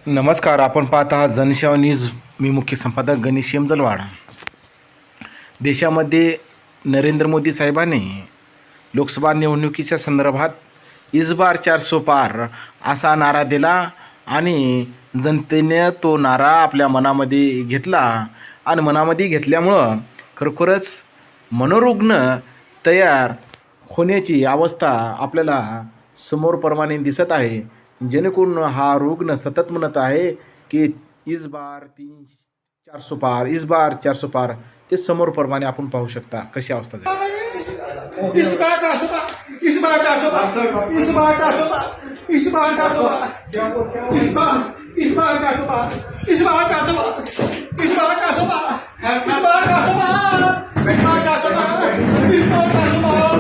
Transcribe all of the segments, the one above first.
नमस्कार. आपण पाहत आहात जनसेवा न्यूज. मी मुख्य संपादक गणेश जलवाड. देशामध्ये नरेंद्र मोदी साहेबांनी लोकसभा निवडणुकीच्या संदर्भात इस बार 400 पार असा नारा दिला आणि जनतेने तो नारा आपल्या मनामध्ये घेतला आणि मनामध्ये घेतल्यामुळं खरोखरच मनोरुग्ण तयार होण्याची अवस्था आपल्याला समोरप्रमाणे दिसत आहे. जेणेकरून हा रुग्ण सतत म्हणत आहे की इस बार 400 पार, इस बार 400 पार. ते समोरप्रमाणे आपण पाहू शकता कशी अवस्था झाली. इस बार 400 पार, इस बार 400 पार, इस बार 400 पार, इस बार 400 पार, इस बार 400 पार, इस बार 400 पार, इस बार 400 पार, इस बार 400 पार, इस बार 400 पार, इस बार 400 पार,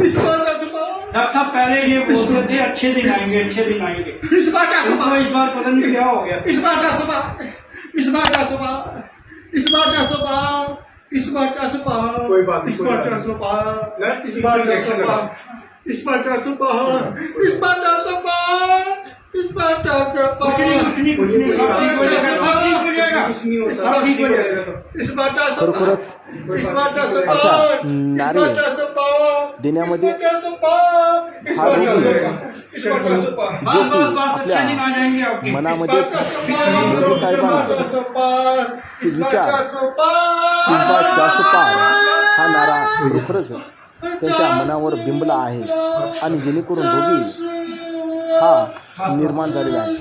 इस बार 400 पार. डॉक्टर साहब पहले ये बोलते थे अच्छे दिन आएंगे अच्छे दिन आएंगे. इस बार 400 पार, इस बार पता नहीं क्या हो गया. इस बार 400 पार, इस बार 400 पार, इस बार 400 पार, इस बार 400 पार, कोई बात नहीं, इस बार 400 पार, इस बार 400 पार, इस बार 400 पार, इस बार 400 पार, इस बार 400 पार, कुछ नहीं सब ठीक हो जाएगा सब ठीक हो जाएगा कुछ नहीं होता. सब ठीक हो जाएगा. इस बार 400 पार, खरोखरच इस बार 400 अशा पार, नारे इस बार 400 पार, देण्यामध्ये इस बार 400 पार, इस हा बार रुग्ण 400 पार, इस बार 400 पार. जो बस की बस बस अच्छे दिन आ जाएंगे आपल्या आपके. मनामध्येच मोदी साहेबांना चे विचार इस बार 400 पार हा नारा खरोखरच त्यांच्या मनावर बिंबला आहे आणि जेणेकरून रोगी हा निर्माण झालेला आहे.